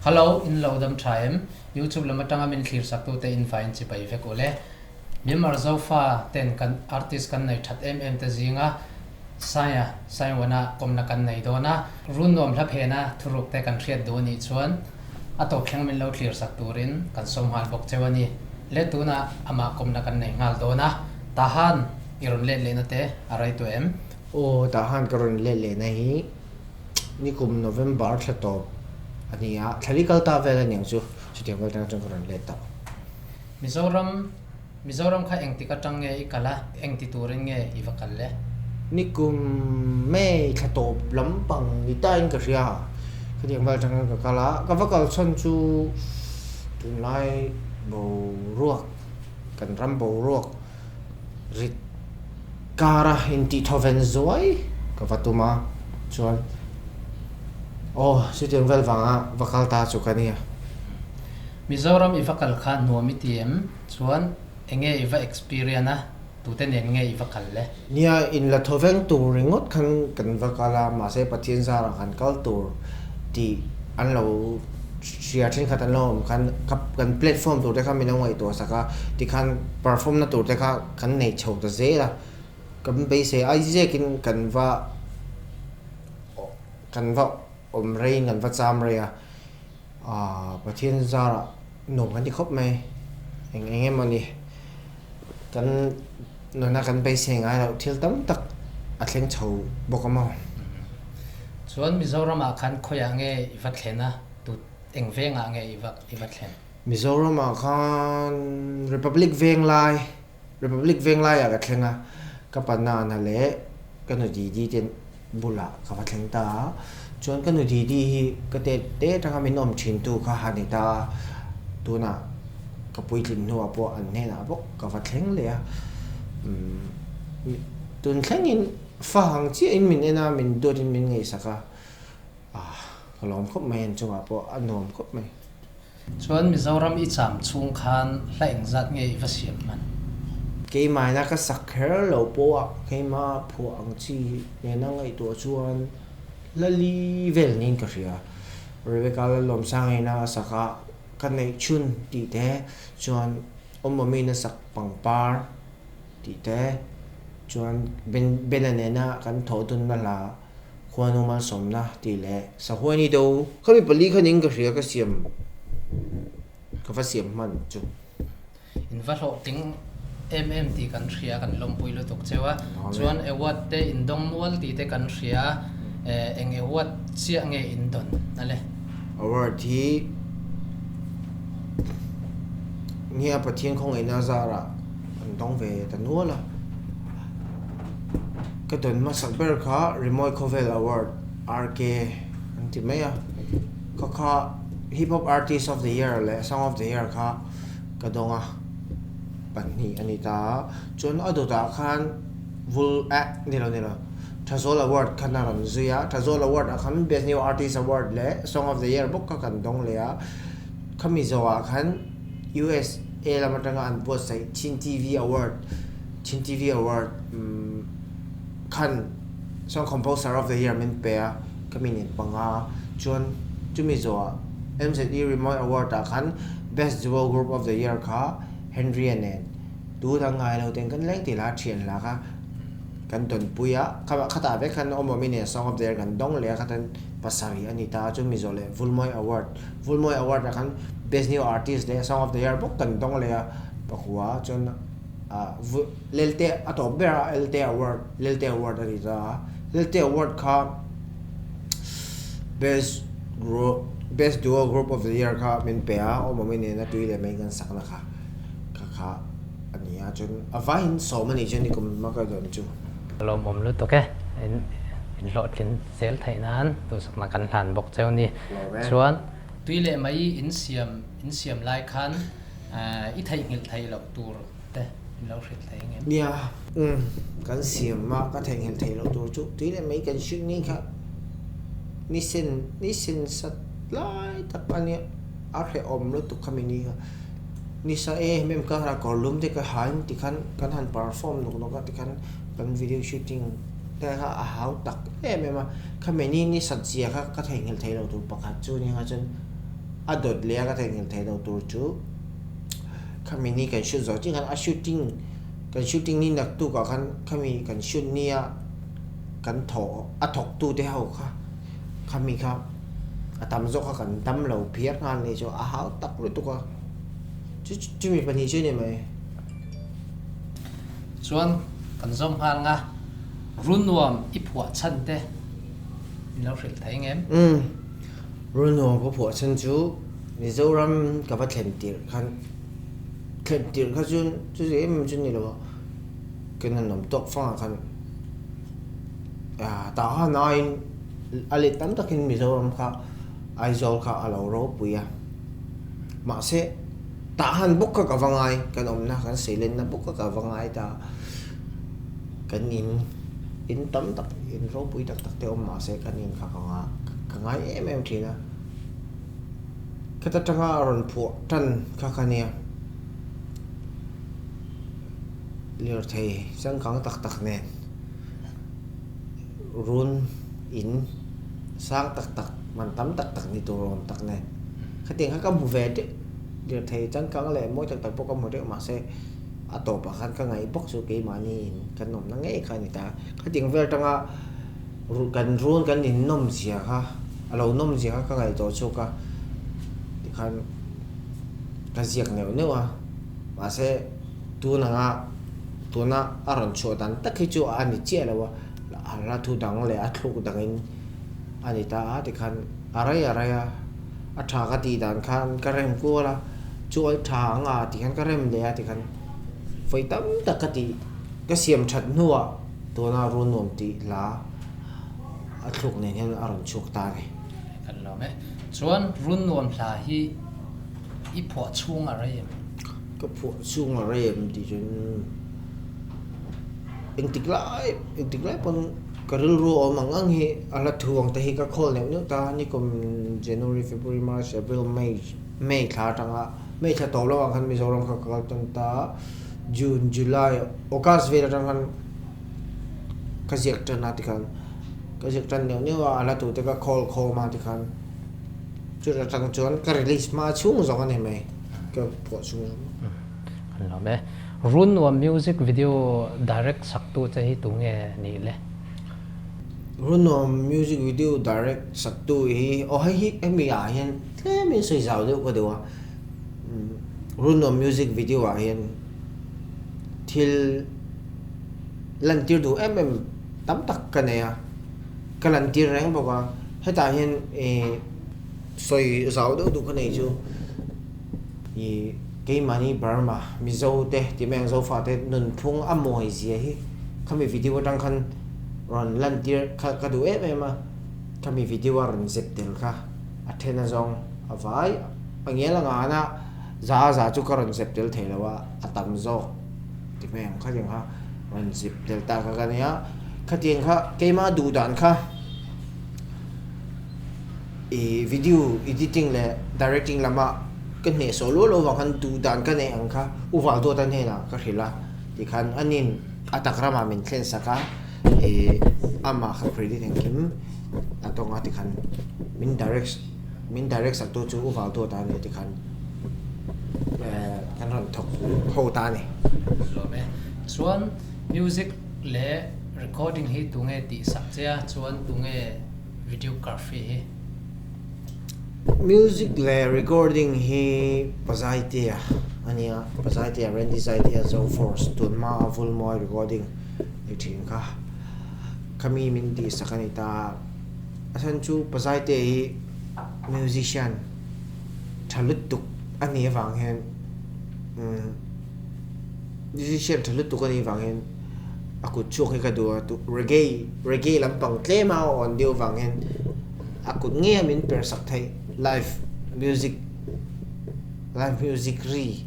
Hello in Lodam Time YouTube lama tanga min clear saktu te in fine chi pai ve ko le Myanmar zofa ten kan artist kan nei that te zinga sai wana komna kan nei dona runom la phena thuruk te kan thriat do ni chuan ato khleng min lo clear saktu rin kan som hal bok chewani le tuna ama komna kan nei ngal dona tahan iron le na te arai to em o tahan karon le na hi ni kum November thatop ania thalical ta vela ning chu chutiam gal tang karon le ta Mizoram kha engti ka tang nge ikala engti turin nge ivakal le ni kum me thatop lampang ni ta in ka ria chutiam gal tang ka kala ka vakal chon chu tunlai bo ruak kan ram bo ruak rit kara inti thoven zoi ka vatuma chuan chutiam gal wanga vakal ta chu kania Mizoram ivakal kha nuami tiem chuan enge iva experience na tuten enge ivakal le nia in la thoveng tur ringot kan vakala ma se pathian zara kan kal tur ti an lo share thin khatan lom kan platform tur te kha minang wai to saka ti khan perform na tur te kha kan nei chho ta zela kan be se ai je kin kan va om rain kan va cham rea pathian zara nom kan ti khop mai enge mani kan nona kan be se ngai lo thil tam tak a thleng chho bokama chuan Mizoram a khan khoya nge iva thlena tu engvenga nge iva thlen Mizoram a khan Republic Veng Lai a ka thlenga ka panna na le kan di ten bula ka va thleng ta chuan kan di hi ka te tanga min om thin tu kha ha ni ta tuna ka puitlin nu apo an ne na bok ka va thleng le a tun thleng in fa hang chi in min ena min do din min ngei saka kalom khop mai an chunga po anom khop mai chuan Mizoram I cham chung khan la engzat nge iva siam man ke mai na ka sakher lo po a ke ma phu ang chi ne na ngai to chuan lali vel nin ka ria rebecca lom sang ina saka kan nei chun ti te chuan omomi na sak pangpar ti te chuan benanena kan thodun na la khwanu ma somna ti le sa huani do khami pali khaning ka ria ka siam ka fa siam man chu in va lo ting ti kan thria kan lompui lo tok chewa chuan award te indong nual ti te kan thria eng award chia nge indon nale award hi nia pathian khong ina zara andong ve ta nuala ka don ma sakber kha Rimoy Kovel Award RK antimaya kha hip hop artist of the year le song of the year kha kadonga pani anita chon adoda khan vul nilo Thazol Award khana ram zuya Thazol Award akhan best new artist award le song of the year bok ka kan dong le a khami zawa khan USA la matanga an bo sai Chin TV Award khan song composer of the year min pe a kamin panga chon chumi zawa MZE Remote Award ta khan best duo group of the year kha Henry and tu dang ngai lo ten kan leng ti la thian la ka kan ton puya khata ve khan omomine song of the year kan dong le khatan pasari anita chumi zole Vulmoy Award khan best new artist le song of the year bok kan dong le pakwa chon lelte atobera lelte award anita lelte award kha best duo group of the year kha min pe a omomine na tuile mai kan sakna kha ania chon avain so many jeni kum maka don chu lo mom lu to ke in lo thin sel thai nan tu sak na kan hlan bok cheu ni chuan tuile mai in siam lai khan I thai ngil thai lo tur te lo hrit thai ngel nia kan siam ma ka thai ngel thai lo tur chu tuile mai kan shit ni kha ni sin sat lai tapani arhe om lo tu khamini ni sa mem ka ra kolum te ka han ti kan han perform no ka ti kan video shooting te ha a hau tak mema khameni ni satjia ka thai ngel thai lo tu pakha chu ni nga chen adot lia ka thengin thei do tur chu khami ni kan shoot zo chi kan a shooting ni nak tu ka kan khami kan shoot nia kan tho a thok tu te hau kha khami kha atam zo kha kan tam lo phiat ngan le cho a hau tak lo tu ka chu mi pani chu ne mai chuan kan zom hal nga runwam ipua chan te lo hril thai ngem runwam ko phua chan chu Mizoram ka va thlen tir kha chun chu em chu ni lo kan nom tok fa khan ta ha nine ali tam takin Mizoram kha aizol kha alo ro puya ma se ta han buk ka vangai kan om na kan selen na buk ka vangai ta kan in tam tak in ro pui tak te om ma se kan in kha ka ngai em thina kata tanga ron phu tan kha khania lir thei sang kang tak ne run in sang tak man tam tak ni to rom tak ne khating kha ka bu ve de lir thei chang kang le moi tak pok ka mo de ma se a to pa khan ka ngai bok su ke mani kan nom na nge kha ni ta khating ver tanga run kan in nom sia kha alo nom sia ka ngai to chu ka khan ka ziak neu a ma se tu na aron cho dan tak hi chu ani che lawa la thu dang le a thlu dang in ani ta a ti khan araya a tha ka ti dan khan ka rem ko la chu ai tha nga ti khan ka rem le a ti khan foi tam tak ka ti ka siam that nuwa to na ru nom ti la a thluk ne hen aron chuk ta nge kan lo me chuan runwam hla hi ipua chung a rem ka phu chung a rem ti chun intiklai pon karil ru o mangang hi ala thuang ta hi ka khol ne ta ni kom January February March April May thla tanga May tha to lo khan Mizoram kha kal tan ta June July August ve tang khan ka jek tan na ti khan ka jek tan ne wa ala tu te ka khol ma ti khan chu ra tang chuan ka release ma chung zo kan he mai ka pho chung kan lo me runwam music video direct saktu che hi tu nge ni le runwam music video direct saktu hi o hi emi a hian tlemin sei zau de ko dewa runwam music video a hian thil lan tir du tam tak ka ne a ka lan tir reng boka heta hian soi zau de du ka nei chu i cái mani Burma mizo te ti meng zo fa te nun phung amoi zia hi khami video tang khan ron lan tir ka du ma khami video ron zep tel kha athena zong avai pangela nga na za chu ka ron zep tel thelawa atam zo ti meng kha jeng ha ron zep tel ta ka nia khating kha keima du dan kha video editing le directing lama cái này solo lo vào khăn tu đàn cái này anh kha u vào tu đàn này là cái gì là thì khăn anh in atakrama mình khen saka ama khăn credit anh kim atong ati khăn mình direct sắc tu chu u vào tu đàn này thì khăn khăn hòn thọc hồ ta này rồi bé chuan music le recording hi tu nge ti sak cha chuan tu nge videography hi music le recording hi pasaitia ania pasaitia rendi saitia so force tun ma full moi recording itin ka kami min di sakanita asan chu pasaitia hi musician thalutuk ani wang hen musician thalutuk ani wang hen aku chuk ka do tu reggae lampang tlema on dio wang hen aku nge min per sak thai live music ri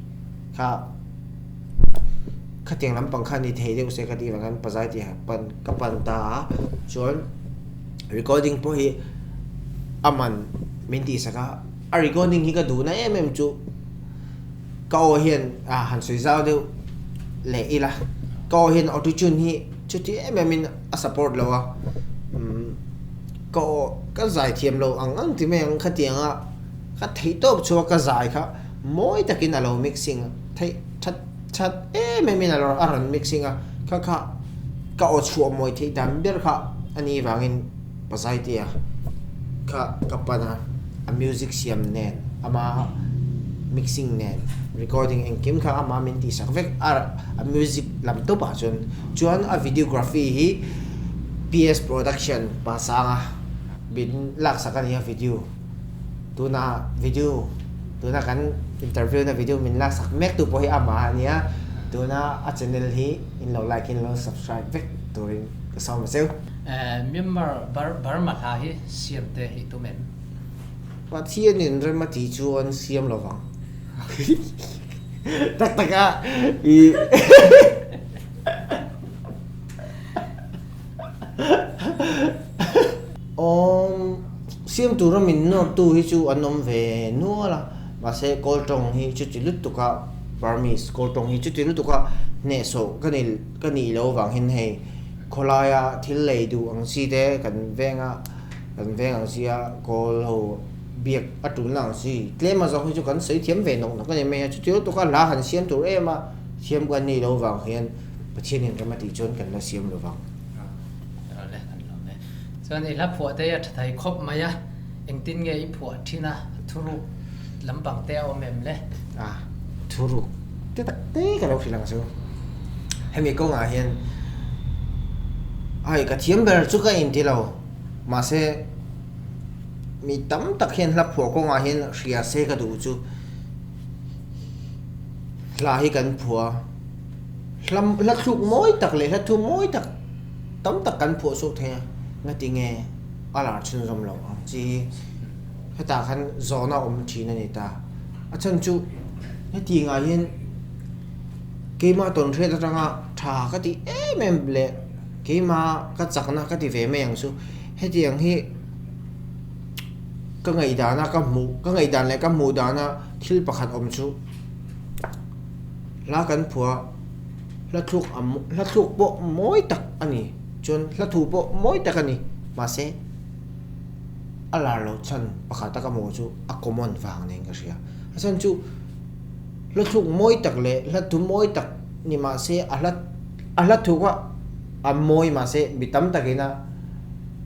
kha tiang lampang khan ni thei deu se ka ti wangan pazai ti pan kapan ta chon recording po hi aman min ti saka a recording hi ka du na chu ka o hian han soi zau deu le ila ka o hian auto tune hi chu ti min a support lawa ka zai thiam lo ang ti meng kha tianga ka thei top chu ka zai kha moi takin alo mixing thei chat min alo aran mixing a kha ka o chu moi thei dam ber kha ani wangin pasai tia kha kapana a music siam nen ama mixing nen recording en kim kha ama min ti sak vek a music lam to pa chuan a videography hi PS production pasanga bin lak sakani video tuna video tuna kan interview na video min lak sak mek tu po hi ama nia tuna a channel hi in lo like in lo subscribe vek turin ka som sel member bar ma kha hi siam te hi tu men pathian in re ma ti chuan siam lo wang taka i siam tu ra min no tu hi chu anom ve no la ma se kol tong hi chu chi lut tu ka Burmese kol tong hi chu ti lut tu ka ne so kani lo wang hin hei kholaya thil lei du ang si te kan venga ang sia kol ho biak atu lang si tlema zo hi chu kan sei thiam ve no ka ne me chu ti lut tu ka la han siam tu e ma siam kan ni lo wang hian pathian in ramati chon kan la siam lo wang chuan i la phua te a thai khop maya engtin nge i phua thina thuru lampang te o mem le thuru te tak te ka lo filang so hemi ko nga hian ai ka thiam ber chu ka in ti lo ma se mi tam tak hian la phua ko nga hian ria se ka du chu la hi kan phua lam la thuk moi tak le la thu moi tak tam tak kan phua so the ngati nge ala chun zom lo chi heta khan zona thina ni ta achan chu heti nga yin keima ton thre ta nga tha ka ti mem ble keima ka chakna ka ti ve me yang su heti yang hi ka ngai da na ka ngai dan le ka mu da na thil pakhat chu la kan phua la thuk bo moi tak ani chun la thu po moi ta kani ma se ala lo chan pakhata ka mo chu a common wang nen ka ria asan chu la thu moi tak le la thu moi tak ni ma se ala thu ka a moi ma se bitam takina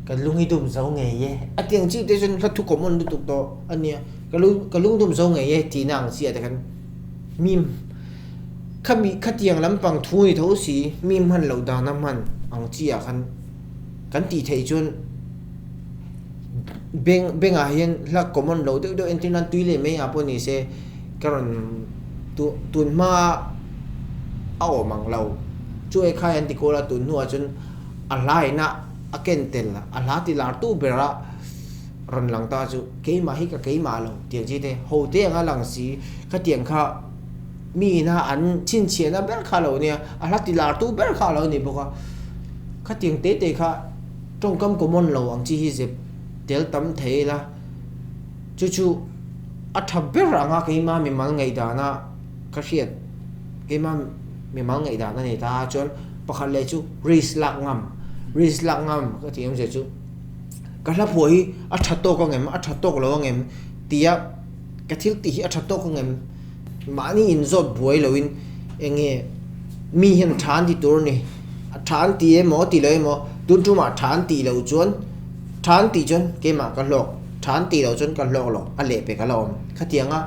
ka lungi dum zau nge ye atiang chi te chun la thu common du tuk to ania ka lung dum zau nge ye ti nang si ata kan mim khatiang lampang thui tho si mim han lo da na man ang chia kan ti thei chun beng a hian la common lo de internet tuile me a poni se karon tun ma aw mang lo chu e khai an ti ko la tun nu a chun a lai na a ken tel la a la ti la tu bera ron lang ta chu ke ma hi ka ke ma lo tiang chi te ho te nga lang si ka tiang kha mi na an chin che na ber kha lo nia a la ti la tu ber kha lo ni boka ka tiang te kha trong kam common lo ang chi hi je tel tam thei la chu a thaber anga ke ma mi mal ngai da na ka riat ke ma mi mal ngai da na ni ta chon pakhat le chu ris lak ngam ka tiam je chu ka la phoi a thatto ko ngem a thatto ko lo ngem tia ka thil ti hi a thatto ko ngem mani in zot buai lo in enge mi hian than di tur ni than ti mo ti le mo tun tu ma than ti lo chuan than ti chon ke ma ka lok than ti lo chon ka lok lo a le pe ka lom khatianga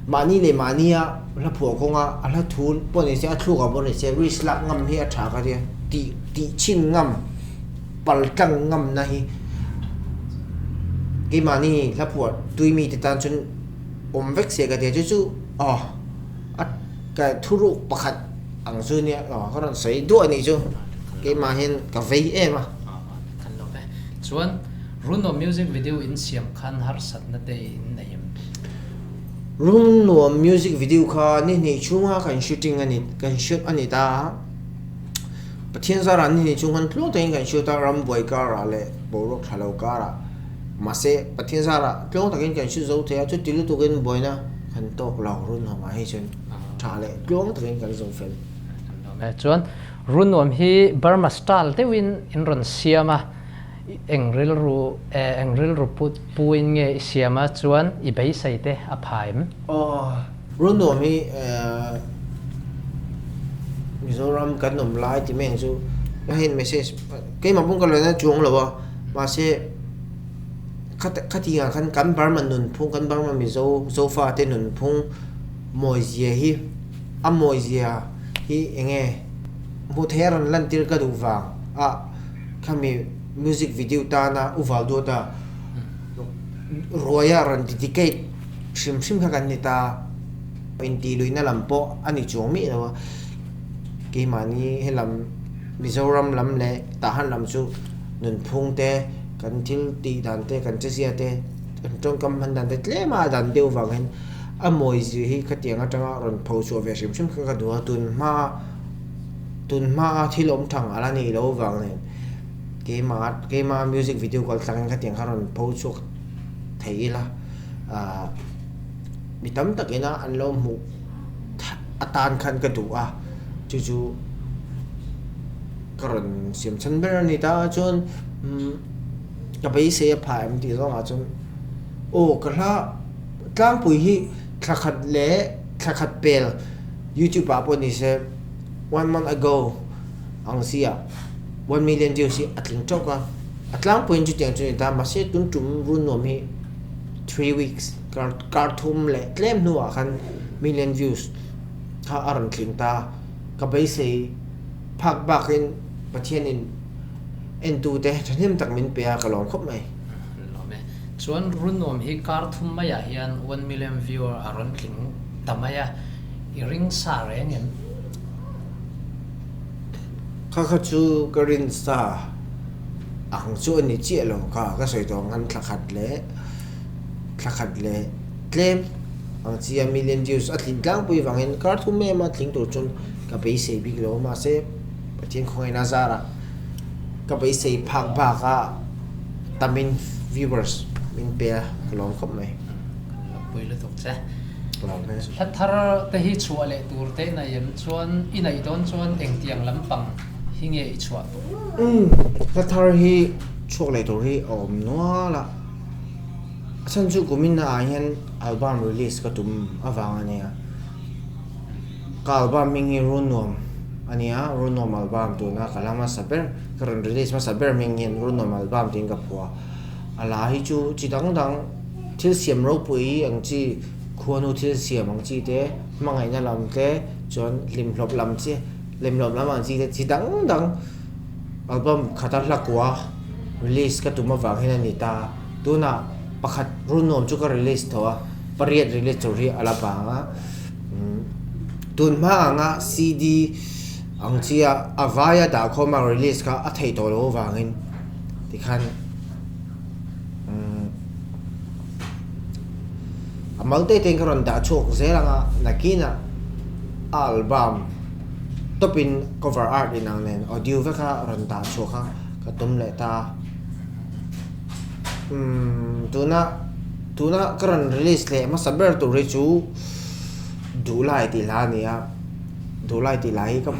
mani le mania la phu ko nga ala thun pon ni se a thu ka bon ni se ris lak ngam hi a tha ka ria ti chin ngam pal tang ngam na hi ke mani la phu tui mi ti tan chun om vek se ka de chu ka thuru pakhat ang su ni ka ran sei do ni chu ke ma hin ka vei ema kan lo be chuan runo music video in siam khan har sat na te in naim runo music video kha ni chunga kan shooting ani kan shoot ani ta pathian zara ni chungan tlo te kan shoot ta ram boy ka ra le borok thalo ka ra ma se pathian zara tlo ta kan shoot zo the chu tilu tu gen boy na kan tok lo run ha ma hi chen tha le tlong ta kan zo fel chuan runom hi Burma style te win in ron siama engril ru puin nge siama chuan I bei sai te a phaim Runnom hi Mizoram kan nom lai ti meng chu hin message ke ma pung ka le na chuang lo wa ma se khati nga kan bar man nun phung kan bar ma mi zo fa te nun phung moi zia hi a moi zia hi enge mu theran lan tir ka du wa a khami music video ta na uwal do ta roya ran dedicate shim kha kan ni ta inti luina lampo ani chomi lo ke mani helam Mizoram lam le tahan lam chu nun phung te kan thil ti dan te kan chesia te kan tong kam han dan te tle ma dan deu wangen a moi ji hi khatianga tanga ron pho chu ve shim kha du tun ma thilom thang ala ni lo wang ne ke ma music video kal tlang khatiang ron pho chu thei la mi tam takena an lo mu atan khan ka du a chu karon siam chan ber ni ta chon ka bai se phaim ti zo ma chon o kala tlang pui hi thakhat pel YouTube pa po ni se 1 month ago ang sia 1 million views si atling choka atlang point ju tiang chu ta ma se tun tum run no mi 3 weeks cartoon le claim no khan million views kha aran tling ta ka bai se phak bakin pathian in tu te thanim tak min pe ka lom khop mai lome chuan runnom hi cartoon maya hian 1 million viewer aron tling tamaya I ring sa rengem kha chu karin sa ang chu ni chi lo ka soi to ngan thakhat le claim ang chia million views at lang pui wangin cartoon me ma tling to chun ka bai se big lo ma se pathian khoi na zara ka bai se phak ba ka tamin viewers min pe klong khop mai pui le tok cha klong me thar te hi chua le tur te na yem chuan inai don chuan eng tiang lampang hinge I chua thar hi chok le tur hi om no la san chu kumin na hian album release ka tum awang ania ka album mingi runnom ania runnom album tu na kalama saber karon release ma saber mingin runnom album ting ka phwa ala hi chu chidang dang thil siam ro pui ang chi khuanu thil siam ang chi te mangai na lam te chon lim hlop lam ang chi te chidang dang album khata hlakwa release ka tuma wang hin ani ta tuna pakhat runnom chu ka release thawa pariat release chori ala pa nga tun ma nga CD ang chia avaya da khoma release ka athei to lo wangin tikhan amalte ten karon da chok zela nga nakina album topin cover art inang nen audio va ka ron da choka ka tum le ta tuna karon release le ma saber to re chu dulai ti la nia dulai ti lai ka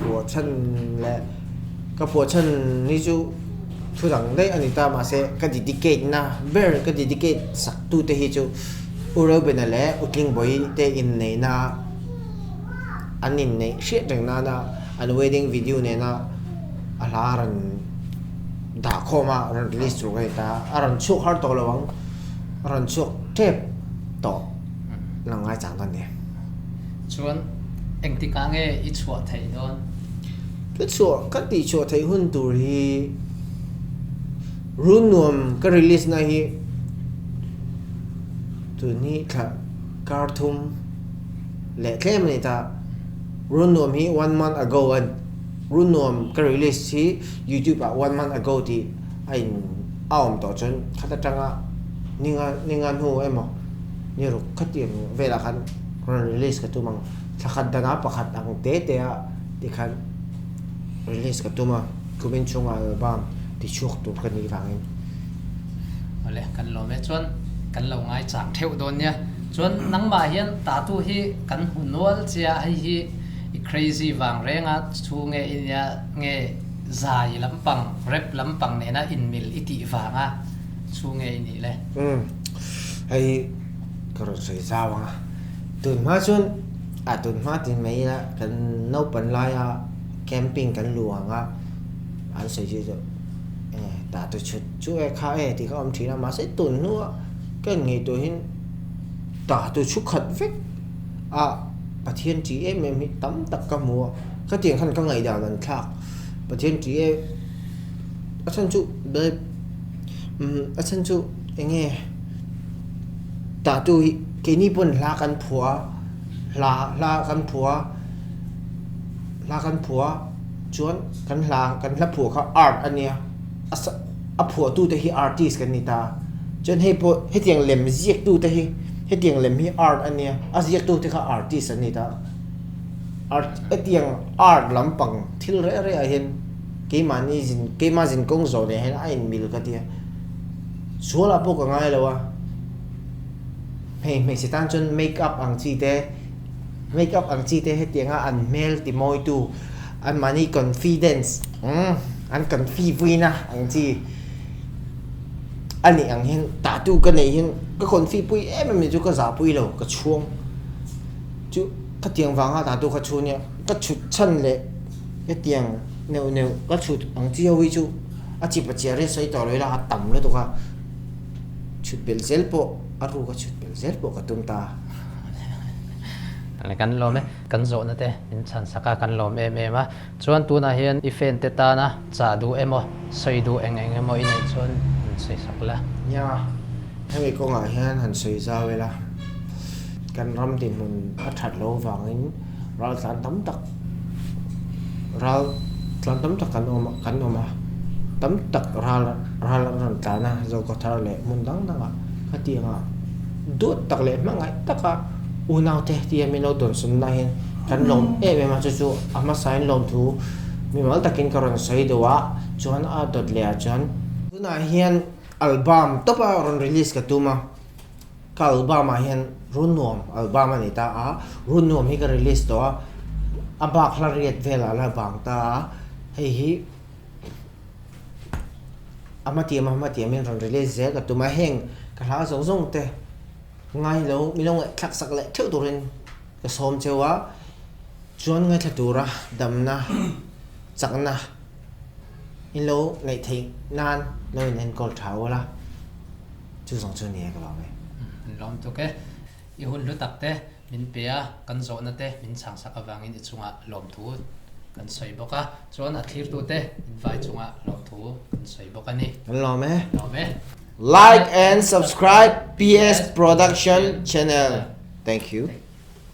pu chan ni chu thu dang dai anita ma se ka dedicate na ber ka dedicate sak tu te hi chu uro benale uking boy te in nei na anin nei shit dang na an wedding video ne na alaran da khoma ran release ru ga ta aran chuk har to lawang aran chuk tep to langai chang tan ne chuan eng ti ka nge I chua thei don cái chùa các tỷ chùa thấy hun tù hi runnom cái release này hi tu ni ka cartoon le claim ni ta runnom hi 1 month ago an runnom cái release hi YouTube 1 month ago ti ai aom to chon khata tanga ninga hu emo ni ru khatiam vela khan release ka tu mang thakhat dana pakhat ang te a ti khan release ka tuma kumin chunga album ti chuk tu kan ni wangin ole kan lo me chuan kan lo ngai chang theu don nia chuan nangma hian ta tu hi kan hunwal chia ai hi I crazy wang renga chu nge inya nge zai lampang rep lampang ne na in mil iti wanga chu nge ni le hay karon sei zawanga tun ma chun a tun ma tin mai la kan no pan la ya camping kan luanga an sei ji jo ta tu chut chu e kha e ti khom thi na ma sei tun nu kan ngi to hin ta tu chu khat vek aประเทศจีเอมีตั้มตักกมัวก็เตียงขันก็ไงดาวนั้นคลากประเทศจีเออาจารย์จุเดยอาจารย์จุเองไงตาตุเกนี่ปนลากันผัวลากันผัวจวนกันลากันแล้วผัวเขาอาร์ตอันเนี้ยผัวตู้แต่ที่อาร์ติสกันนี่ตาจนให้เตียงเล่มเรียกตู้แต่ให้เตียงเล่มที่อาร์ตอันเนี้ยเรียกตู้ที่เขาอาร์ติสอันนี้ตาอาร์ตเตียงอาร์ตลำปังที่เรื่อยๆเห็นเกมาจินกงโจเนี่ยเห็นไอ้มิลกันเดียชัวร์ละพวกง่ายเลยวะไม่สิตั้งจนเมคอัพอังจีเต้ให้เตียงอันเมลติมอยตูอันมันนี่คอนฟิเดนซ์อันคอนฟิวีนะอังจีอันนี้อังเห็นตาตูกันเนี่ยเห็นก็คอนฟิปุยมันมีจุดก็สาปุยแล้วก็ช่วงจุดก็เตียงฟังตาตูก็ช่วงเนี่ยก็ชุดชั้นเลยก็เตียงเนียวก็ชุดอังจีเอาไว้จุจิบเจียร์ใส่ต่อเลยละต่ำเลยตัวก็ชุดเบลเซลโปอารูก็ชุดเบลเซลโปกับตุ้มตาอะไรกันลมกันโซนะเต้อินชันสักกันลมมาชวนตัวน่ะเห็นอีเฟนเตตานะจะดูใส่ดูเองอินชวนใส่สักละเนี่ยให้ไปก็ง่ายเห็นหันใส่ซาเวลากันรำติดมันถัดโลฟังอินเราสานตั้มตักกันออกมาตั้มตักเรารันตานะเราก็ทำเลยมุนดังอ่ะก็เตียงอ่ะดูตักเลยมั่งไงตักอ่ะอุณเอาเตะที่มีโนดนสุนได้เห็นกันลมมาจู่ๆอามาใส่ลมทูมีมันตะกินกระรอนใส่ดัวจวนดดเลียจวนดูน่าเห็นอัลบั้มตัวปารอนรีลิสกับตัวมาอัลบั้มมาเห็นรุ่นนวมอัลบั้มนี่ตารุ่นนวมที่ก็รีลิสตัวบักลาเรียดเวลาละบางตาให้อามาเตียมมีรอนรีลิสกับตัวมาเฮงกับลาส่งเตะngay lâu mi long khắc sắc lệ thiếu turin cái xóm châu á chuan ngay thật tura đầm na chắc na in lâu ngày thấy nan lâu nên còn tháo la chú sống chưa nhẹ cái này lòng tôi cái yêu hôn lúa tập thế mình bia cần dọn nó thế mình sáng sắc vàng in chung à lòng thú cần sấy bóc á chuan à thiệt tôi thế vài chung à lòng thú cần sấy bóc anh đi cần lòng mẹ like and subscribe PS Production channel. Thank you.